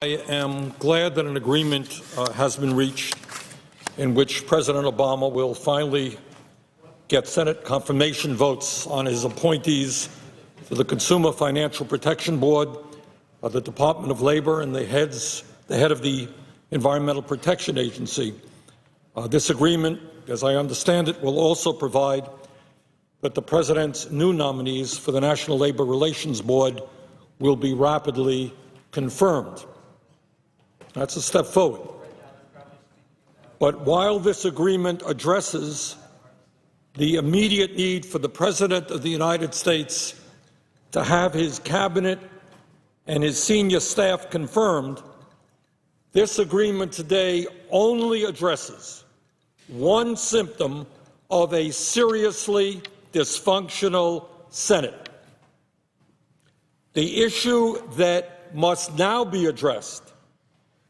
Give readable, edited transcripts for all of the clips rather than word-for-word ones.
I am glad that an agreement has been reached in which President Obama will finally get Senate confirmation votes on his appointees for the Consumer Financial Protection Board, the Department of Labor, and the head of the Environmental Protection Agency. This agreement, as I understand it, will also provide that the President's new nominees for the National Labor Relations Board will be rapidly confirmed. That's a step forward. But while this agreement addresses the immediate need for the President of the United States to have his cabinet and his senior staff confirmed, this agreement today only addresses one symptom of a seriously dysfunctional Senate. The issue that must now be addressed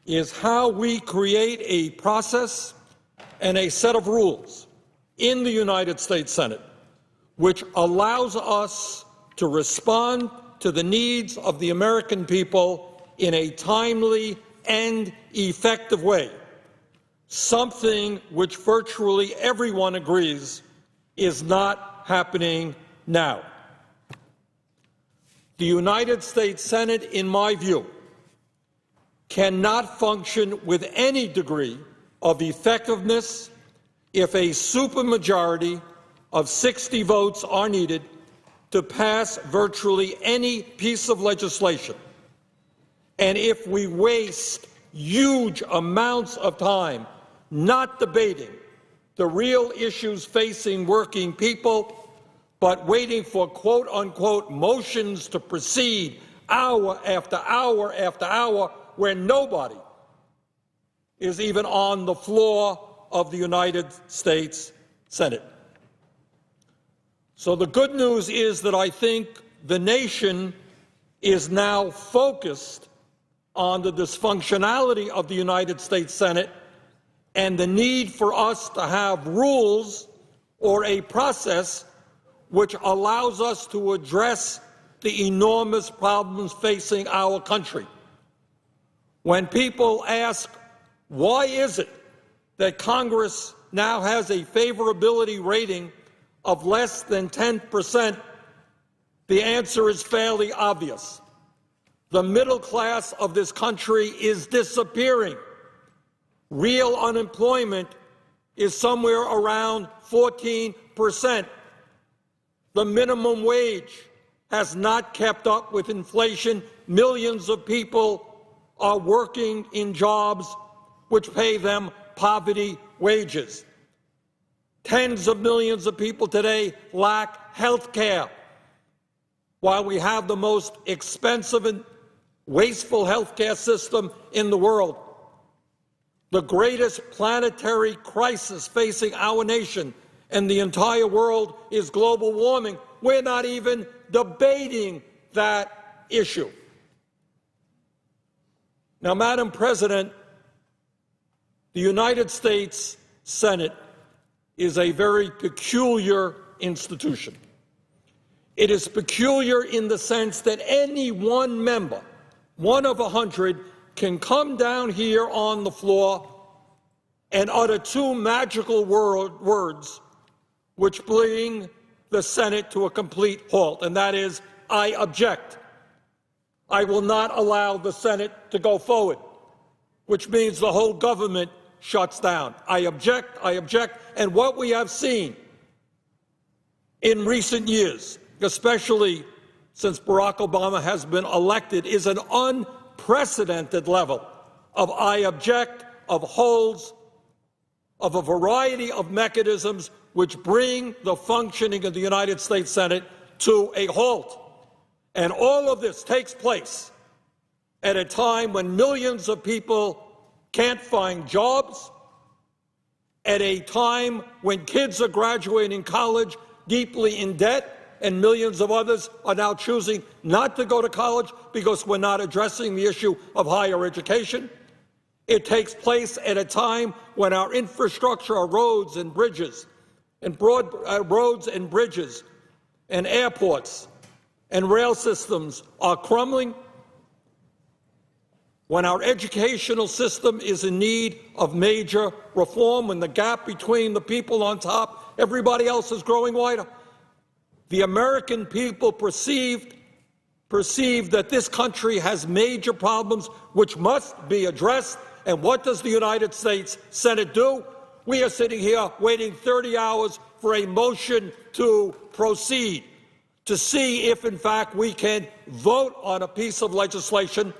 is how we create a process and a set of rules in the United States Senate which allows us to respond to the needs of the American people in a timely and effective way, something which virtually everyone agrees is not happening now. The United States Senate, in my view, cannot function with any degree of effectiveness if a supermajority of 60 votes are needed to pass virtually any piece of legislation, and if we waste huge amounts of time not debating the real issues facing working people, but waiting for quote-unquote motions to proceed hour after hour after hour where nobody is even on the floor of the United States Senate. So the good news is that I think the nation is now focused on the dysfunctionality of the United States Senate and the need for us to have rules or a process which allows us to address the enormous problems facing our country. When people ask, why is it that Congress now has a favorability rating of less than 10%, the answer is fairly obvious. The middle class of this country is disappearing. Real unemployment is somewhere around 14%. The minimum wage has not kept up with inflation. Millions of people are working in jobs which pay them poverty wages. Tens of millions of people today lack health care, while we have the most expensive and wasteful health care system in the world. The greatest planetary crisis facing our nation and the entire world is global warming. We're not even debating that issue. Now, Madam President, the United States Senate is a very peculiar institution. It is peculiar in the sense that any one member, one of 100, can come down here on the floor and utter two magical words which bring the Senate to a complete halt, and that is, I object. I will not allow the Senate to go forward, which means the whole government shuts down. I object, and what we have seen in recent years, especially since Barack Obama has been elected, is an unprecedented level of I object, of holds, of a variety of mechanisms which bring the functioning of the United States Senate to a halt. And all of this takes place at a time when millions of people can't find jobs, at a time when kids are graduating college deeply in debt, and millions of others are now choosing not to go to college because we're not addressing the issue of higher education. It takes place at a time when our infrastructure, our roads and bridges, and and airports and rail systems are crumbling. when our educational system is in need of major reform, when the gap between the people on top, everybody else is growing wider. The American people perceive that this country has major problems which must be addressed. And what does the United States Senate do? We are sitting here waiting 30 hours for a motion to proceed, to see if, in fact, we can vote on a piece of legislation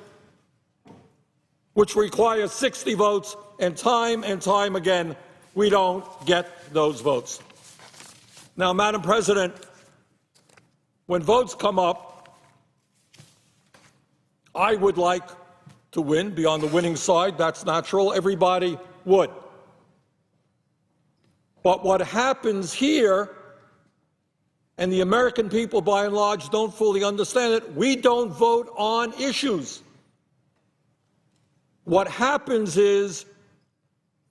which requires 60 votes, and time again, we don't get those votes. Now, Madam President, when votes come up, I would like to win, be on the winning side. That's natural. Everybody would. But what happens here, and the American people by and large don't fully understand it, we don't vote on issues. What happens is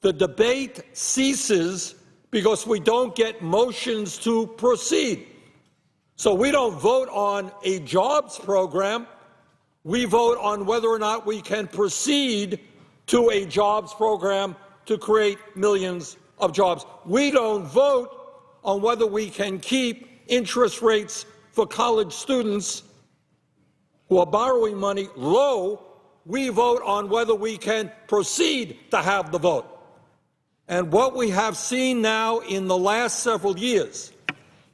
the debate ceases because we don't get motions to proceed. So we don't vote on a jobs program. We vote on whether or not we can proceed to a jobs program to create millions of jobs. We don't vote on whether we can keep interest rates for college students who are borrowing money low. We vote on whether we can proceed to have the vote. And what we have seen now in the last several years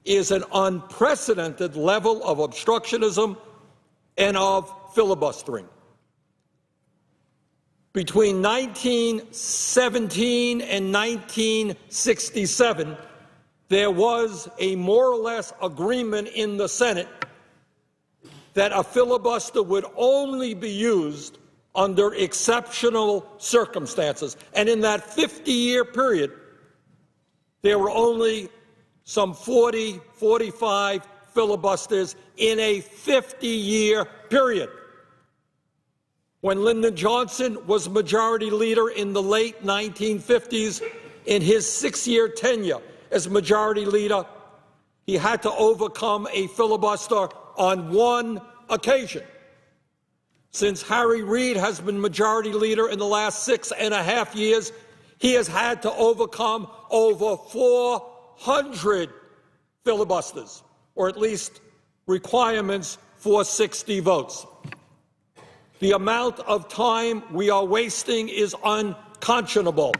is an unprecedented level of obstructionism and of filibustering. Between 1917 and 1967, there was a more or less agreement in the Senate that a filibuster would only be used under exceptional circumstances. And in that 50-year period, there were only some 40, 45 filibusters in a 50-year period. When Lyndon Johnson was majority leader in the late 1950s, in his 6-year tenure as majority leader, he had to overcome a filibuster on one occasion. Since Harry Reid has been majority leader in the last 6.5 years, he has had to overcome over 400 filibusters, or at least requirements for 60 votes. The amount of time we are wasting is unconscionable.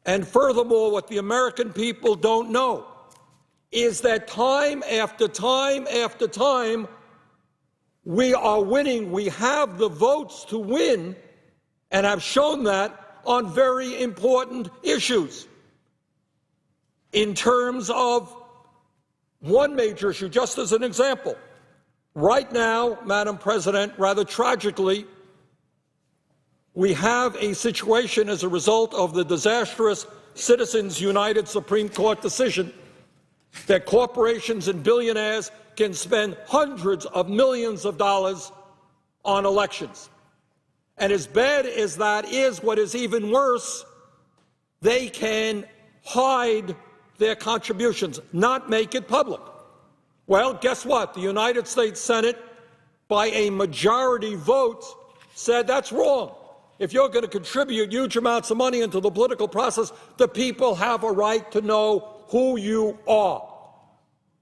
And furthermore, what the American people don't know is that time after time after time, we are winning. We have the votes to win and have shown that on very important issues. In terms of one major issue, just as an example, right now, Madam President, rather tragically, we have a situation as a result of the disastrous Citizens United Supreme Court decision that corporations and billionaires can spend hundreds of millions of dollars on elections. And as bad as that is, what is even worse, they can hide their contributions, not make it public. Well, guess what? The United States Senate, by a majority vote, said that's wrong. If you're going to contribute huge amounts of money into the political process, the people have a right to know who you are.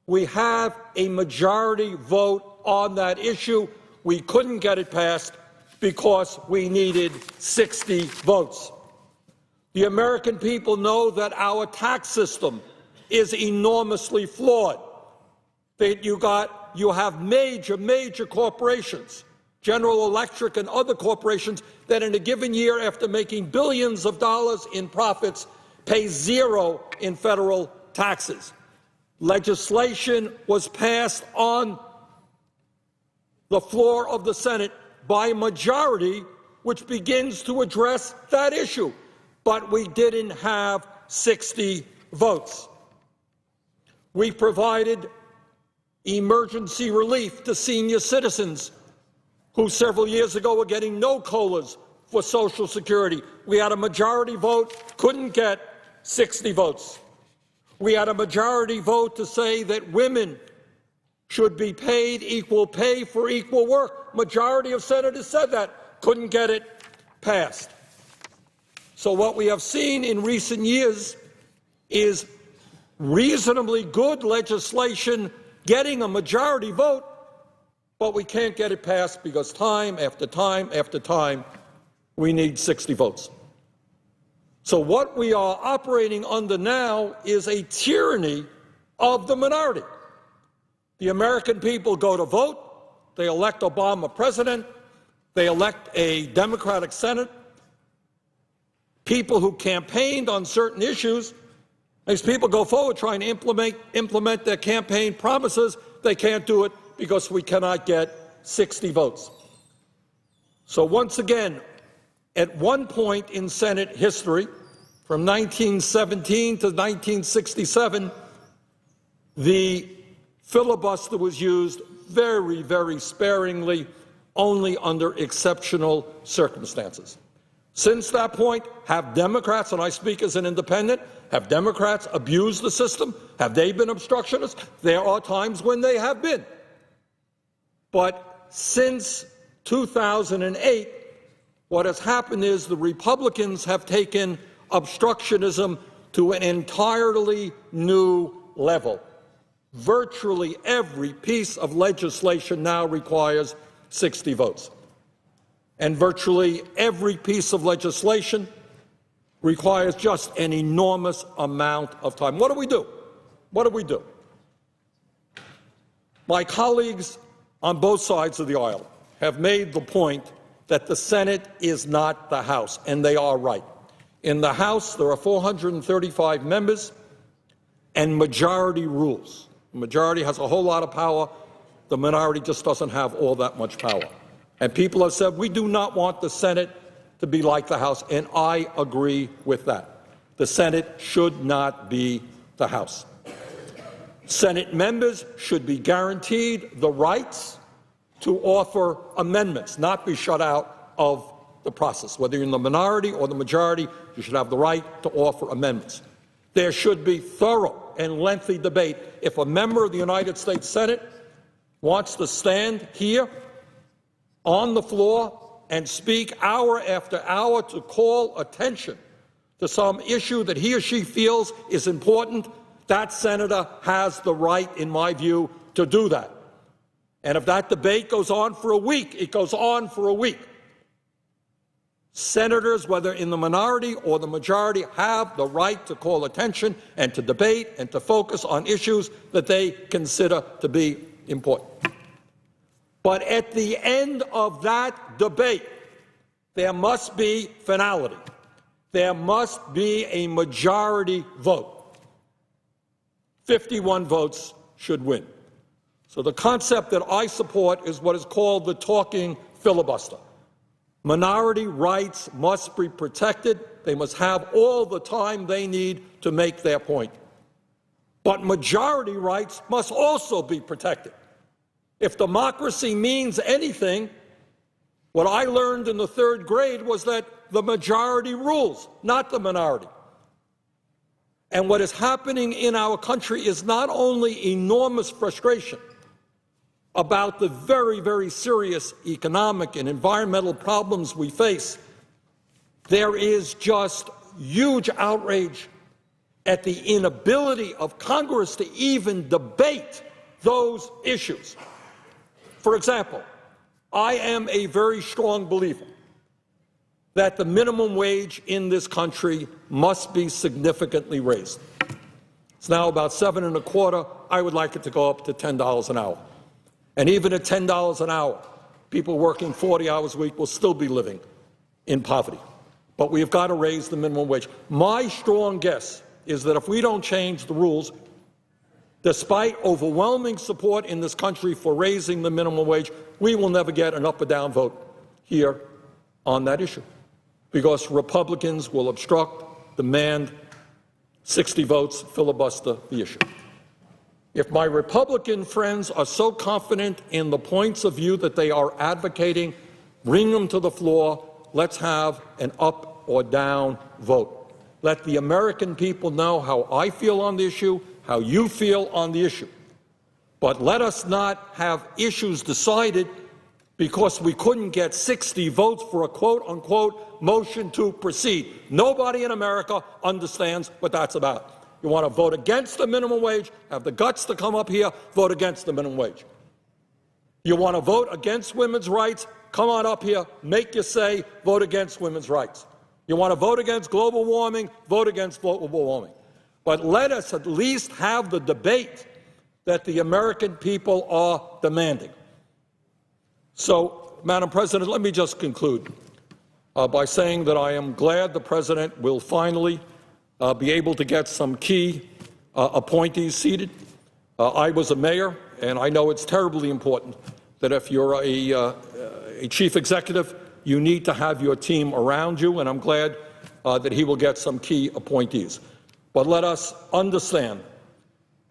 We have a majority vote on that issue. We couldn't get it passed because we needed 60 votes. The American people know that our tax system is enormously flawed. That you have major corporations, General Electric and other corporations, that in a given year, after making billions of dollars in profits, pay zero in federal taxes. Legislation was passed on the floor of the Senate by majority, which begins to address that issue. But we didn't have 60 votes. We provided emergency relief to senior citizens who several years ago were getting no COLAs for Social Security. We had a majority vote, couldn't get 60 votes. We had a majority vote to say that women should be paid equal pay for equal work. Majority of senators said that. couldn't get it passed. So what we have seen in recent years is reasonably good legislation getting a majority vote, but we can't get it passed because time after time after time we need 60 votes. So what we are operating under now is a tyranny of the minority. The American people go to vote, they elect Obama president, they elect a Democratic Senate. People who campaigned on certain issues, these people go forward trying to implement their campaign promises. They can't do it because we cannot get 60 votes. So once again, at one point in Senate history, from 1917 to 1967, the filibuster was used very, very sparingly, only under exceptional circumstances. Since that point, have Democrats, and I speak as an independent, have Democrats abused the system? Have they been obstructionists? There are times when they have been. But since 2008, what has happened is the Republicans have taken obstructionism to an entirely new level. Virtually every piece of legislation now requires 60 votes. And virtually every piece of legislation requires just an enormous amount of time. What do we do? What do we do? My colleagues on both sides of the aisle have made the point that the Senate is not the House, and they are right. In the House, there are 435 members, and majority rules. The majority has a whole lot of power. The minority just doesn't have all that much power. And people have said, we do not want the Senate to be like the House, and I agree with that. The Senate should not be the House. Senate members should be guaranteed the rights to offer amendments, not be shut out of the process. Whether you're in the minority or the majority, you should have the right to offer amendments. There should be thorough and lengthy debate. If a member of the United States Senate wants to stand here on the floor and speak hour after hour to call attention to some issue that he or she feels is important, that senator has the right, in my view, to do that. And if that debate goes on for a week, it goes on for a week. Senators, whether in the minority or the majority, have the right to call attention and to debate and to focus on issues that they consider to be important. But at the end of that debate, there must be finality. There must be a majority vote. 51 votes should win. So the concept that I support is what is called the talking filibuster. Minority rights must be protected. They must have all the time they need to make their point. But majority rights must also be protected. If democracy means anything, what I learned in the third grade was that the majority rules, not the minority. And what is happening in our country is not only enormous frustration about the very, very serious economic and environmental problems we face, there is just huge outrage at the inability of Congress to even debate those issues. For example, I am a very strong believer that the minimum wage in this country must be significantly raised. It's now about $7.25. I would like it to go up to $10 an hour. And even at $10 an hour, people working 40 hours a week will still be living in poverty. But we've got to raise the minimum wage. My strong guess is that if we don't change the rules, despite overwhelming support in this country for raising the minimum wage, we will never get an up or down vote here on that issue, because Republicans will obstruct, demand 60 votes, filibuster the issue. If my Republican friends are so confident in the points of view that they are advocating, bring them to the floor. Let's have an up or down vote. Let the American people know how I feel on the issue, how you feel on the issue. But let us not have issues decided because we couldn't get 60 votes for a quote-unquote motion to proceed. Nobody in America understands what that's about. You want to vote against the minimum wage, have the guts to come up here, vote against the minimum wage. You want to vote against women's rights, come on up here, make your say, vote against women's rights. You want to vote against global warming, vote against global warming. But let us at least have the debate that the American people are demanding. So, Madam President, let me just conclude by saying that I am glad the President will finally be able to get some key appointees seated. I was a mayor, and I know it's terribly important that if you're a chief executive, you need to have your team around you, and I'm glad that he will get some key appointees. But let us understand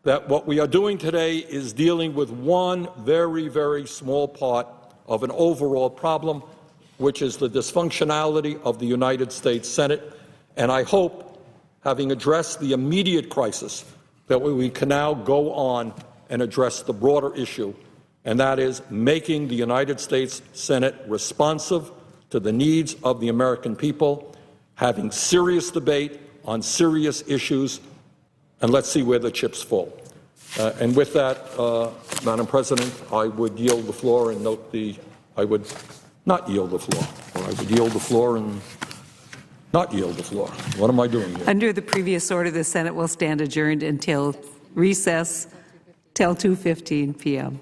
that what we are doing today is dealing with one very, very small part of an overall problem, which is the dysfunctionality of the United States Senate. And I hope, having addressed the immediate crisis, that we can now go on and address the broader issue, and that is making the United States Senate responsive to the needs of the American people, having serious debate on serious issues, and let's see where the chips fall. And with that, Madam President, I would yield the floor and note I would not yield the floor, or I would yield the floor and not yield the floor. What am I doing here? Under the previous order, the Senate will stand adjourned until recess till 2:15 p.m.